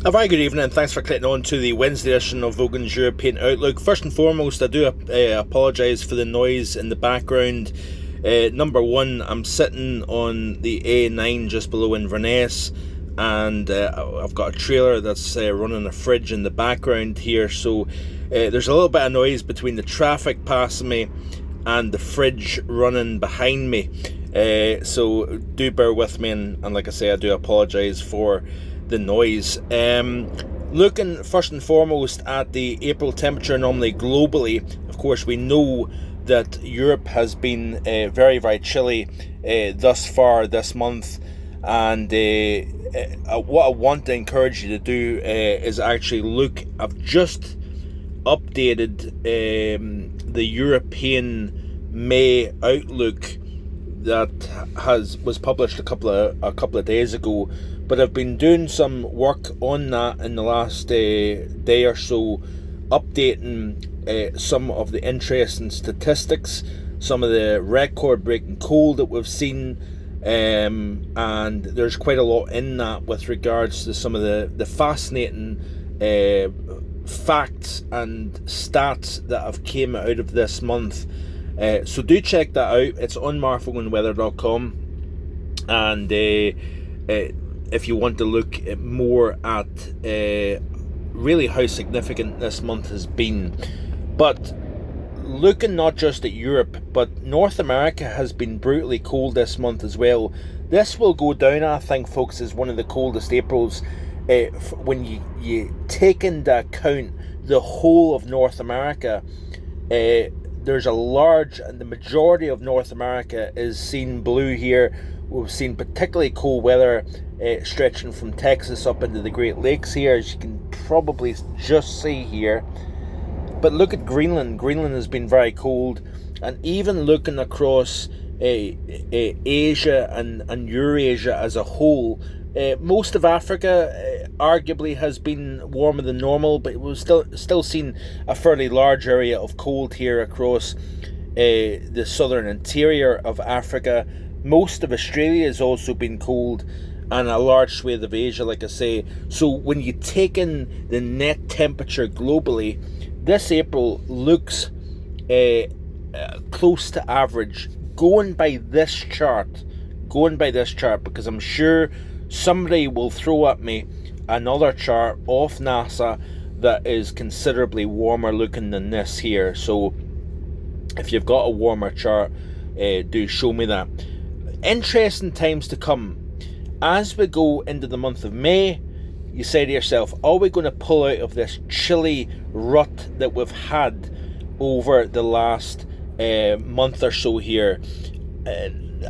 A very good evening and thanks for clicking on to the Wednesday edition of Vogan's European Outlook. First and foremost, I do apologise for the noise in the background. Number one, I'm sitting on the A9 just below Inverness, and I've got a trailer that's running a fridge in the background here, so there's a little bit of noise between the traffic passing me and the fridge running behind me. So do bear with me, and like I say, I do apologise for the noise. Looking first and foremost at the April temperature anomaly globally, of course we know that Europe has been very, very chilly thus far this month, and what I want to encourage you to do is actually look. I've just updated the European May outlook that was published a couple of days ago, but I've been doing some work on that in the last day or so, updating some of the interesting statistics, some of the record-breaking cold that we've seen, and there's quite a lot in that with regards to some of the fascinating facts and stats that have came out of this month. So do check that out. It's on marfoganweather.com, and if you want to look more at really how significant this month has been. But looking not just at Europe, but North America has been brutally cold this month as well. This will go down, I think, folks, as one of the coldest Aprils when you take into account the whole of North America. There's a large, and the majority of North America is seen blue here. We've seen particularly cold weather stretching from Texas up into the Great Lakes here, as you can probably just see here. But look at Greenland. Greenland has been very cold, and even looking across Asia and Eurasia as a whole, most of Africa arguably has been warmer than normal, but we've still seen a fairly large area of cold here across the southern interior of Africa. Most of Australia has also been cold, and a large swathe of Asia, like I say. So when you take in the net temperature globally, this April looks close to average, going by this chart, because I'm sure somebody will throw at me another chart off NASA that is considerably warmer looking than this here. So if you've got a warmer chart, do show me that. Interesting times to come. As we go into the month of May, you say to yourself, are we going to pull out of this chilly rut that we've had over the last month or so here?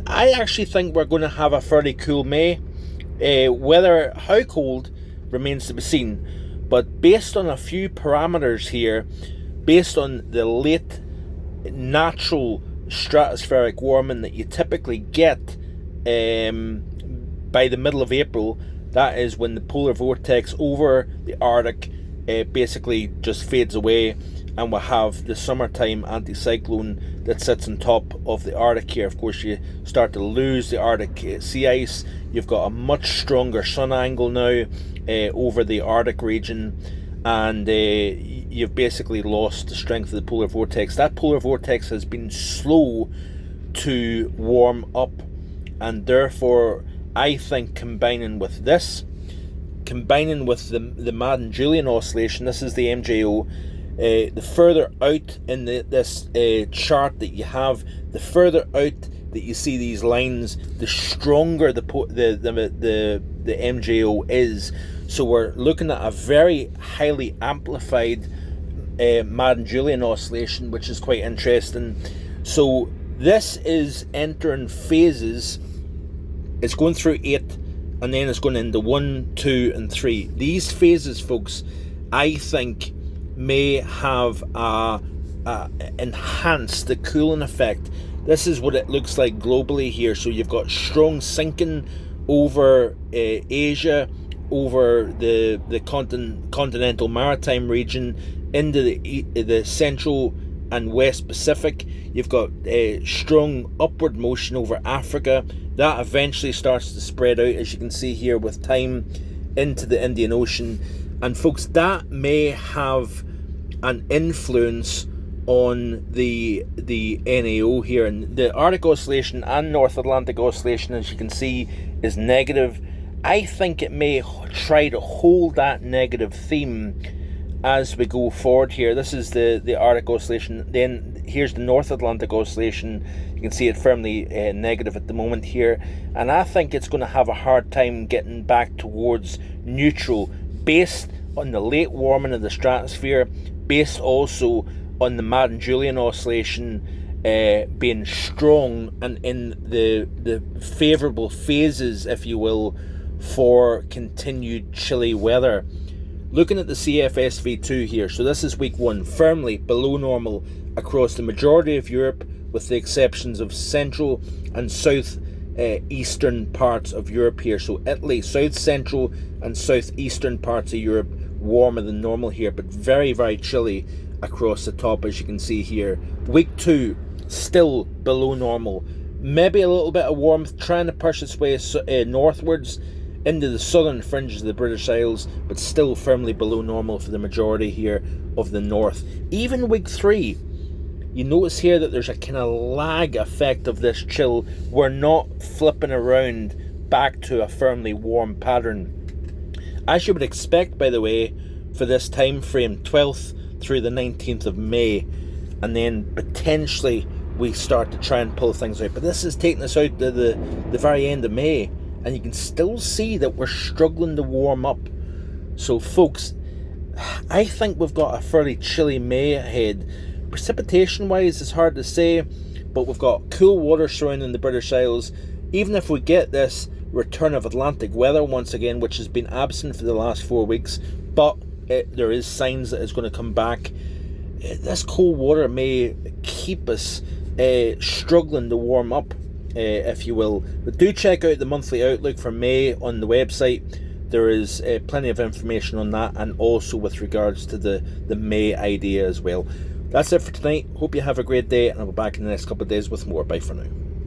I actually think we're going to have a fairly cool May. How cold remains to be seen, but based on a few parameters here, based on the late natural stratospheric warming that you typically get by the middle of April, that is when the polar vortex over the Arctic basically just fades away, and we'll have the summertime anticyclone that sits on top of the Arctic here. Of course, you start to lose the Arctic sea ice. You've got a much stronger sun angle now over the Arctic region, and you've basically lost the strength of the polar vortex. That polar vortex has been slow to warm up, and therefore I think combining with the Madden-Julian oscillation, this is the MJO, the further out in this chart that you have, the further out that you see these lines, the stronger the MJO is. So we're looking at a very highly amplified Madden-Julian oscillation, which is quite interesting. So this is entering phases. It's going through 8, and then it's going into 1, 2, and 3. These phases, folks, I think may have enhanced the cooling effect. This is what it looks like globally here. So you've got strong sinking over Asia, over the continental maritime region, into the central and West Pacific. You've got a strong upward motion over Africa. That eventually starts to spread out, as you can see here with time, into the Indian Ocean. And folks, that may have an influence on the NAO here. And the Arctic Oscillation and North Atlantic Oscillation, as you can see, is negative. I think it may try to hold that negative theme as we go forward here. This is the Arctic Oscillation. Then here's the North Atlantic Oscillation. You can see it firmly negative at the moment here. And I think it's going to have a hard time getting back towards neutral, based on the late warming of the stratosphere, based also on the Madden-Julian Oscillation being strong and in the favourable phases, if you will, for continued chilly weather. Looking at the CFSV2 here, so this is week 1, firmly below normal across the majority of Europe, with the exceptions of central and south eastern parts of Europe here. So Italy, south central and southeastern parts of Europe, warmer than normal here, but very, very chilly across the top, as you can see here. Week 2, still below normal. Maybe a little bit of warmth trying to push its way northwards into the southern fringes of the British Isles, but still firmly below normal for the majority here of the north. Even week 3, you notice here that there's a kind of lag effect of this chill. We're not flipping around back to a firmly warm pattern, as you would expect, by the way, for this time frame, 12th through the 19th of May, and then potentially we start to try and pull things out. But this is taking us out to the very end of May, and you can still see that we're struggling to warm up. So folks, I think we've got a fairly chilly May ahead. Precipitation wise, it's hard to say, but we've got cool water surrounding the British Isles. Even if we get this return of Atlantic weather once again, which has been absent for the last 4 weeks, but there is signs that it's going to come back, this cold water may keep us struggling to warm up, if you will. But do check out the monthly outlook for May on the website. There is plenty of information on that, and also with regards to the May idea as well. That's it for tonight. Hope you have a great day, and I'll be back in the next couple of days with more. Bye for now.